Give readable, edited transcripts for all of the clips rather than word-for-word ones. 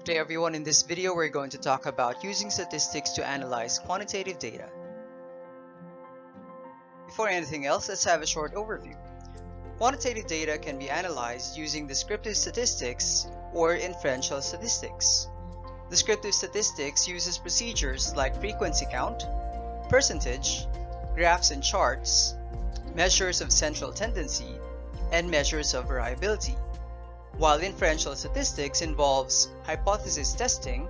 Today everyone, in this video we're going to talk about using statistics to analyze quantitative data. Before anything else, let's have a short overview. Quantitative data can be analyzed using descriptive statistics or inferential statistics. Descriptive statistics uses procedures like frequency count, percentage, graphs and charts, measures of central tendency, and measures of variability. While inferential statistics involves hypothesis testing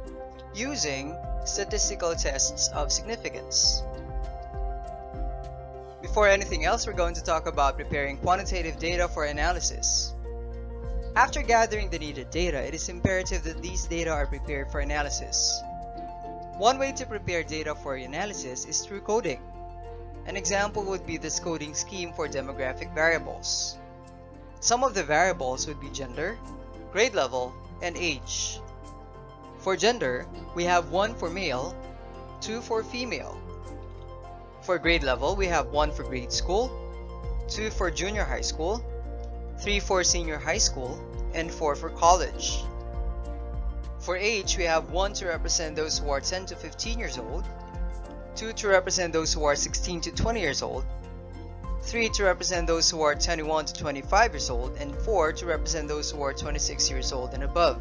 using statistical tests of significance. Before anything else, we're going to talk about preparing quantitative data for analysis. After gathering the needed data, it is imperative that these data are prepared for analysis. One way to prepare data for analysis is through coding. An example would be this coding scheme for demographic variables. Some of the variables would be gender, grade level, and age. For gender, we have 1 for male, 2 for female. For grade level, we have 1 for grade school, 2 for junior high school, 3 for senior high school, and 4 for college. For age, we have 1 to represent those who are 10 to 15 years old, 2 to represent those who are 16 to 20 years old, 3 to represent those who are 21 to 25 years old, and 4 to represent those who are 26 years old and above.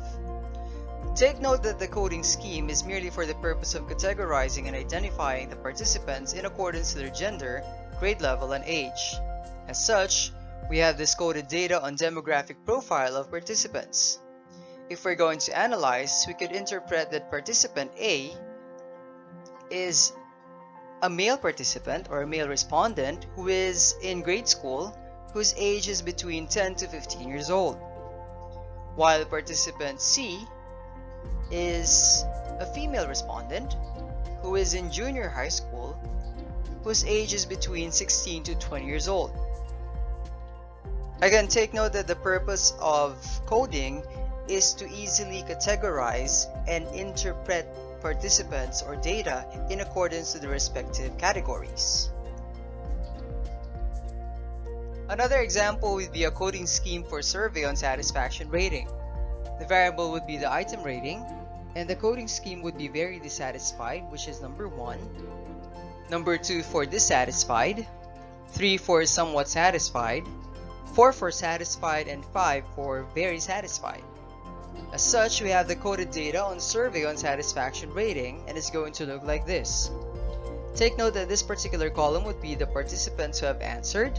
Take note that the coding scheme is merely for the purpose of categorizing and identifying the participants in accordance to their gender, grade level, and age. As such, we have this coded data on demographic profile of participants. If we're going to analyze, we could interpret that participant A is a male participant or a male respondent who is in grade school, whose age is between 10 to 15 years old, while participant C is a female respondent who is in junior high school, whose age is between 16 to 20 years old. Again, take note that the purpose of coding is to easily categorize and interpret participants or data in accordance to the respective categories. Another example would be a coding scheme for survey on satisfaction rating. The variable would be the item rating, and the coding scheme would be very dissatisfied, which is number 1, number 2 for dissatisfied, 3 for somewhat satisfied, 4 for satisfied, and 5 for very satisfied. As such, we have the coded data on survey on satisfaction rating, and it's going to look like this. Take note that this particular column would be the participants who have answered,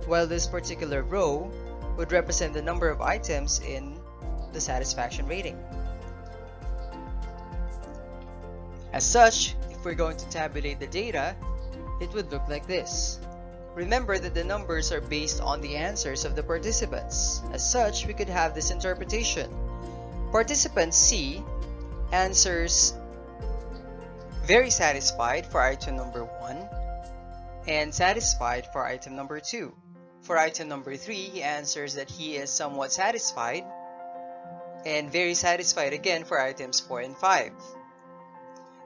while this particular row would represent the number of items in the satisfaction rating. As such, if we're going to tabulate the data, it would look like this. Remember that the numbers are based on the answers of the participants. As such, we could have this interpretation. Participant C answers very satisfied for item number 1 and satisfied for item number 2. For item number 3, he answers that he is somewhat satisfied and very satisfied again for items 4 and 5.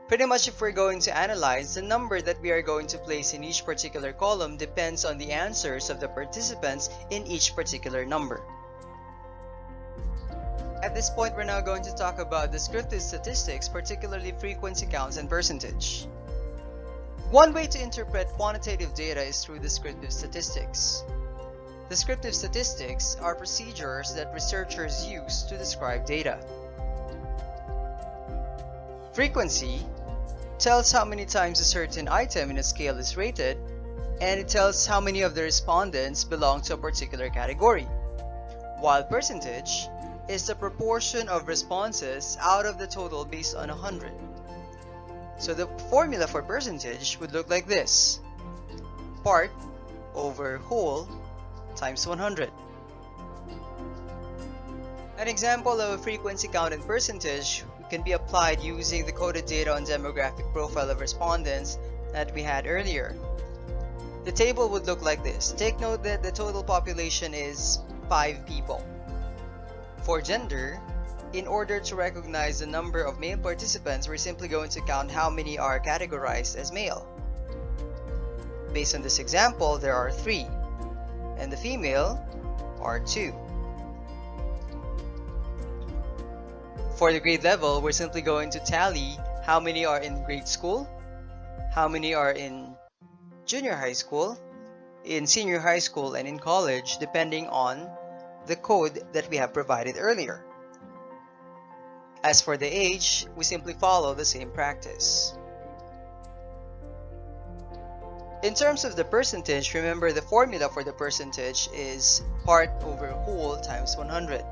Pretty much, if we're going to analyze, the number that we are going to place in each particular column depends on the answers of the participants in each particular number. At this point, we're now going to talk about descriptive statistics, particularly frequency counts and percentage. One way to interpret quantitative data is through descriptive statistics. Descriptive statistics are procedures that researchers use to describe data. Frequency tells how many times a certain item in a scale is rated, and it tells how many of the respondents belong to a particular category, while percentage is the proportion of responses out of the total based on 100. So the formula for percentage would look like this: part over whole times 100. An example of a frequency count and percentage can be applied using the coded data on demographic profile of respondents that we had earlier. The table would look like this. Take note that the total population is 5 people. For gender, in order to recognize the number of male participants, we're simply going to count how many are categorized as male. Based on this example, there are 3, and the female are 2. For the grade level, we're simply going to tally how many are in grade school, how many are in junior high school, in senior high school, and in college, depending on the code that we have provided earlier. As for the age, we simply follow the same practice. In terms of the percentage, remember the formula for the percentage is part over whole times 100.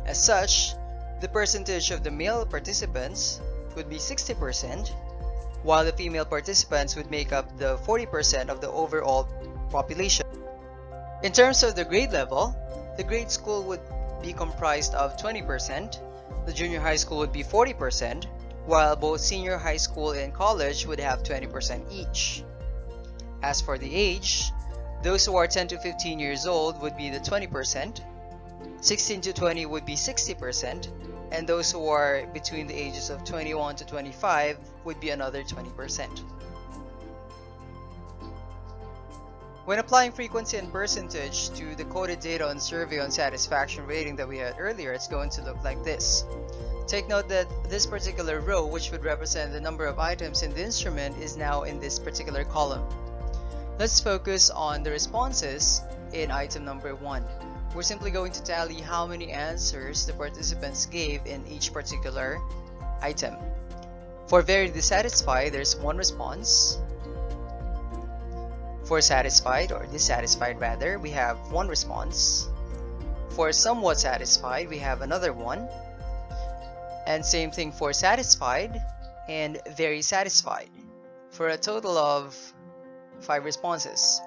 As such, the percentage of the male participants would be 60%, while the female participants would make up the 40% of the overall population. In terms of the grade level, the grade school would be comprised of 20%, the junior high school would be 40%, while both senior high school and college would have 20% each. As for the age, those who are 10 to 15 years old would be the 20%, 16 to 20 would be 60%, and those who are between the ages of 21 to 25 would be another 20%. When applying frequency and percentage to the coded data on survey on satisfaction rating that we had earlier, it's going to look like this. Take note that this particular row, which would represent the number of items in the instrument, is now in this particular column. Let's focus on the responses in item number 1. We're simply going to tally how many answers the participants gave in each particular item. For very dissatisfied, there's 1 response. For satisfied, or dissatisfied rather, we have 1 response. For somewhat satisfied, we have another 1. And same thing for satisfied and very satisfied, for a total of 5 responses.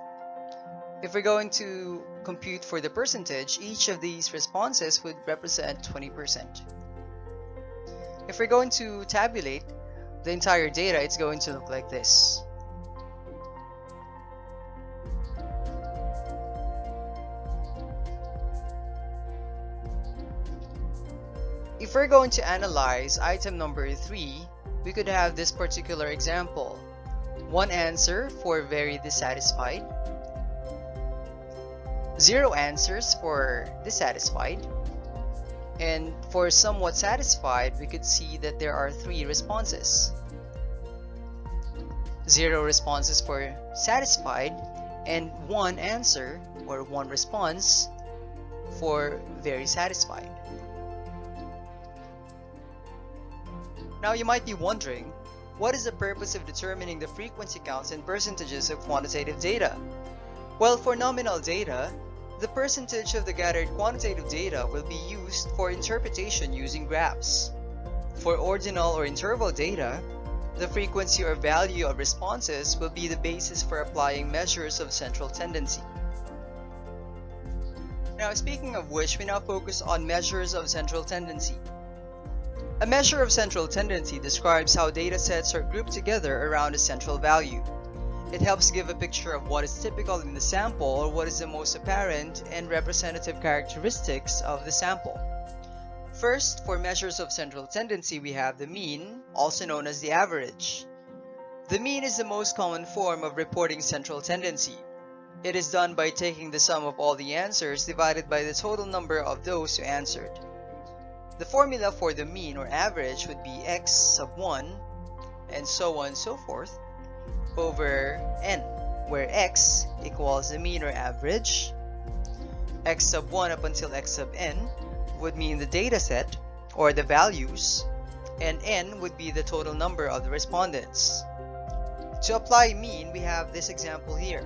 If we're going to compute for the percentage, each of these responses would represent 20%. If we're going to tabulate the entire data, it's going to look like this. If we're going to analyze item number 3, we could have this particular example. 1 answer for very dissatisfied, 0 answers for dissatisfied, and for somewhat satisfied, we could see that there are 3 responses. 0 responses for satisfied, and 1 answer or 1 response for very satisfied. Now you might be wondering, what is the purpose of determining the frequency counts and percentages of quantitative data? Well, for nominal data, the percentage of the gathered quantitative data will be used for interpretation using graphs. For ordinal or interval data, the frequency or value of responses will be the basis for applying measures of central tendency. Now, speaking of which, we now focus on measures of central tendency. A measure of central tendency describes how data sets are grouped together around a central value. It helps give a picture of what is typical in the sample or what is the most apparent and representative characteristics of the sample. First, for measures of central tendency, we have the mean, also known as the average. The mean is the most common form of reporting central tendency. It is done by taking the sum of all the answers divided by the total number of those who answered. The formula for the mean or average would be x sub 1 and so on and so forth over n, where x equals the mean or average, x sub 1 up until x sub n would mean the data set or the values, and n would be the total number of the respondents. To apply mean, we have this example here.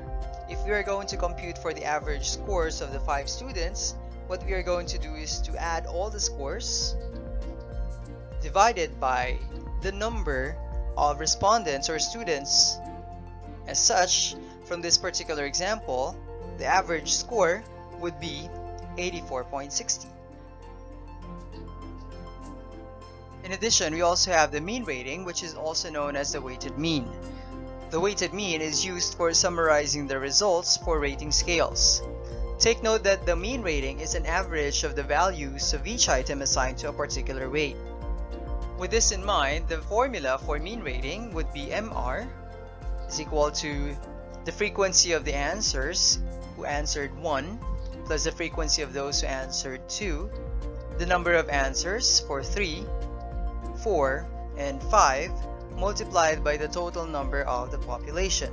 If we are going to compute for the average scores of the 5 students, what we are going to do is to add all the scores divided by the number of respondents or students. As such, from this particular example, the average score would be 84.60. In addition, we also have the mean rating, which is also known as the weighted mean. The weighted mean is used for summarizing the results for rating scales. Take note that the mean rating is an average of the values of each item assigned to a particular weight. With this in mind, the formula for mean rating would be MR is equal to the frequency of the answers who answered 1 plus the frequency of those who answered 2 the number of answers for 3, 4, and 5 multiplied by the total number of the population.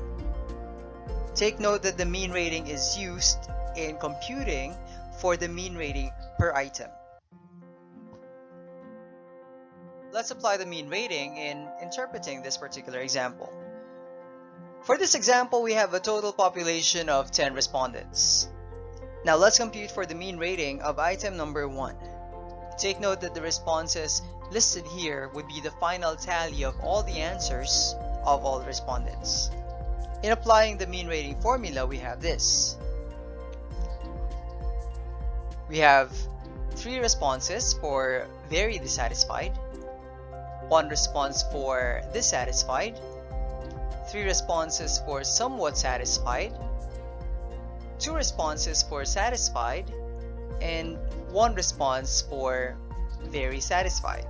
Take note that the mean rating is used in computing for the mean rating per item. Let's apply the mean rating in interpreting this particular example. For this example, we have a total population of 10 respondents. Now let's compute for the mean rating of item number 1. Take note that the responses listed here would be the final tally of all the answers of all respondents. In applying the mean rating formula, we have this. We have 3 responses for very dissatisfied, 1 response for dissatisfied, 3 responses for somewhat satisfied, 2 responses for satisfied, and 1 response for very satisfied,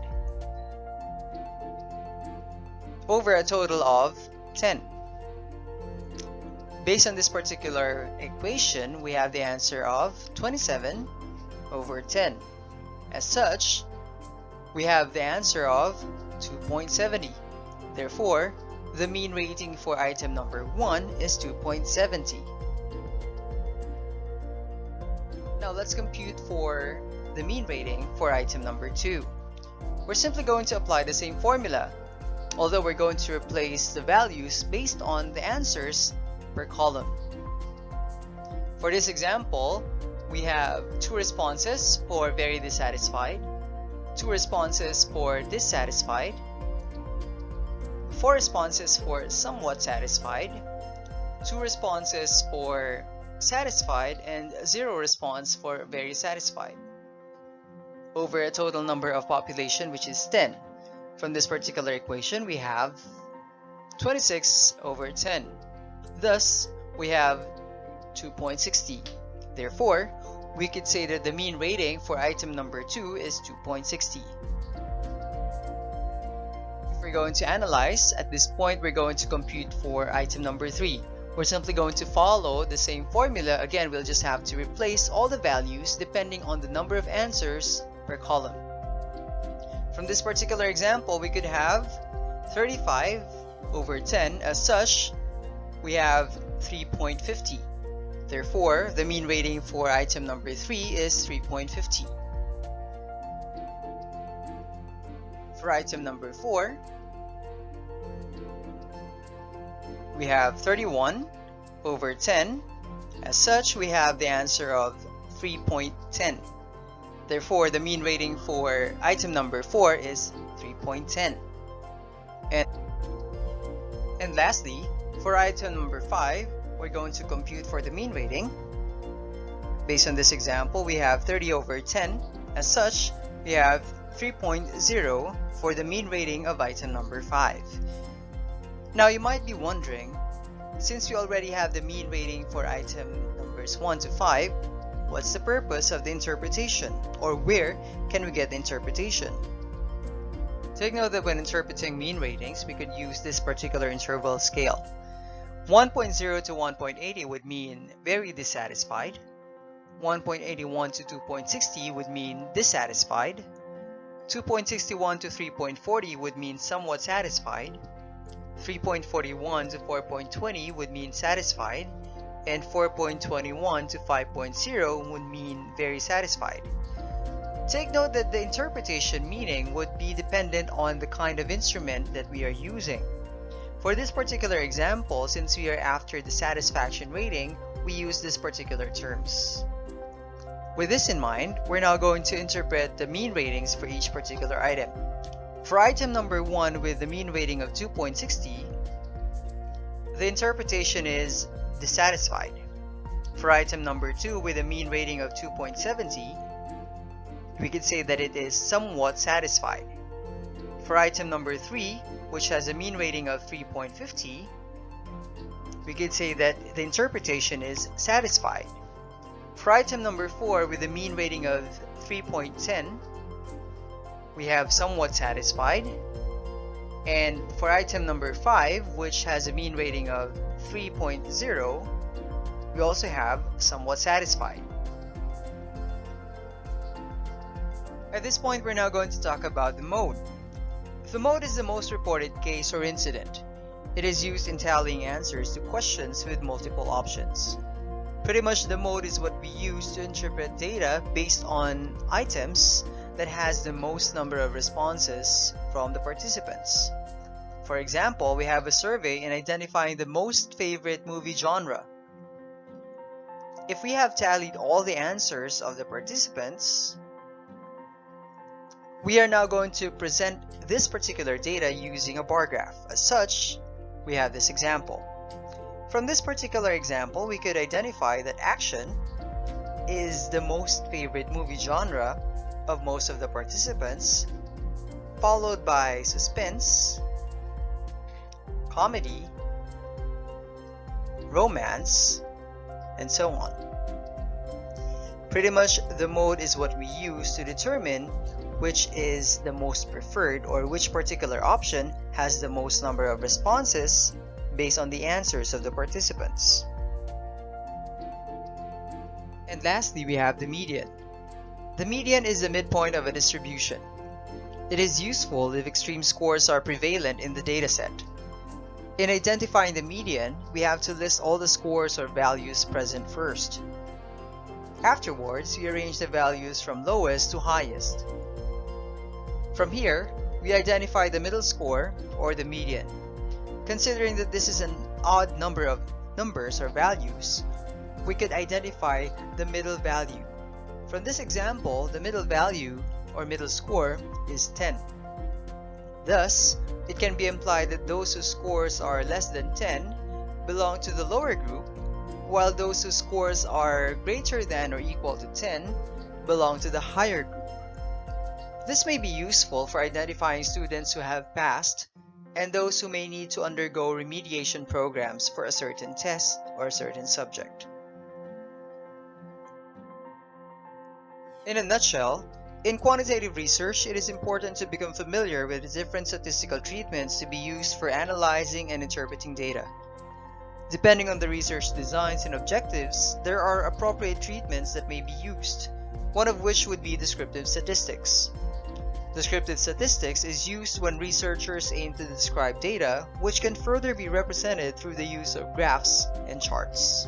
over a total of 10. Based on this particular equation, we have the answer of 27 over 10. As such, we have the answer of 2.70. Therefore, the mean rating for item number 1 is 2.70. Now let's compute for the mean rating for item number 2. We're simply going to apply the same formula, although we're going to replace the values based on the answers per column. For this example, we have 2 responses for very dissatisfied, 2 responses for dissatisfied, 4 responses for somewhat satisfied, 2 responses for satisfied, and 0 response for very satisfied, over a total number of population which is 10. From this particular equation, we have 26 over 10. Thus, we have 2.60. Therefore, we could say that the mean rating for item number 2 is 2.60. If we're going to analyze, at this point we're going to compute for item number 3. We're simply going to follow the same formula. Again, we'll just have to replace all the values depending on the number of answers per column. From this particular example, we could have 35 over 10. As such, we have 3.50. Therefore, the mean rating for item number 3 is 3.50. For item number 4, we have 31 over 10. As such, we have the answer of 3.10. Therefore, the mean rating for item number 4 is 3.10. And lastly, for item number 5, we're going to compute for the mean rating. Based on this example, we have 30 over 10. As such, we have 3.0 for the mean rating of item number 5. Now you might be wondering, since we already have the mean rating for item numbers 1 to 5, what's the purpose of the interpretation, or where can we get the interpretation? Take note that when interpreting mean ratings, we could use this particular interval scale. 1.0 to 1.80 would mean very dissatisfied. 1.81 to 2.60 would mean dissatisfied. 2.61 to 3.40 would mean somewhat satisfied. 3.41 to 4.20 would mean satisfied. And 4.21 to 5.0 would mean very satisfied. Take note that the interpretation meaning would be dependent on the kind of instrument that we are using. For this particular example, since we are after the satisfaction rating, we use this particular terms. With this in mind, we're now going to interpret the mean ratings for each particular item. For item number 1 with the mean rating of 2.60, the interpretation is dissatisfied. For item number 2 with a mean rating of 2.70, we could say that it is somewhat satisfied. For item number 3, which has a mean rating of 3.50, we could say that the interpretation is satisfied. For item number 4 with a mean rating of 3.10, we have somewhat satisfied. And for item number 5, which has a mean rating of 3.0, we also have somewhat satisfied. At this point, we're now going to talk about the mode. The mode is the most reported case or incident. It is used in tallying answers to questions with multiple options. Pretty much the mode is what we use to interpret data based on items that has the most number of responses from the participants. For example, we have a survey in identifying the most favorite movie genre. If we have tallied all the answers of the participants, we are now going to present this particular data using a bar graph. As such, we have this example. From this particular example, we could identify that action is the most favorite movie genre of most of the participants, followed by suspense, comedy, romance, and so on. Pretty much the mode is what we use to determine which is the most preferred or which particular option has the most number of responses based on the answers of the participants. And lastly, we have the median. The median is the midpoint of a distribution. It is useful if extreme scores are prevalent in the dataset. In identifying the median, we have to list all the scores or values present first. Afterwards, we arrange the values from lowest to highest. From here, we identify the middle score or the median. Considering that this is an odd number of numbers or values, we could identify the middle value. From this example, the middle value or middle score is 10. Thus, it can be implied that those whose scores are less than 10 belong to the lower group, while those whose scores are greater than or equal to 10 belong to the higher group. This may be useful for identifying students who have passed and those who may need to undergo remediation programs for a certain test or a certain subject. In a nutshell, in quantitative research, it is important to become familiar with the different statistical treatments to be used for analyzing and interpreting data. Depending on the research designs and objectives, there are appropriate treatments that may be used, one of which would be descriptive statistics. Descriptive statistics is used when researchers aim to describe data, which can further be represented through the use of graphs and charts.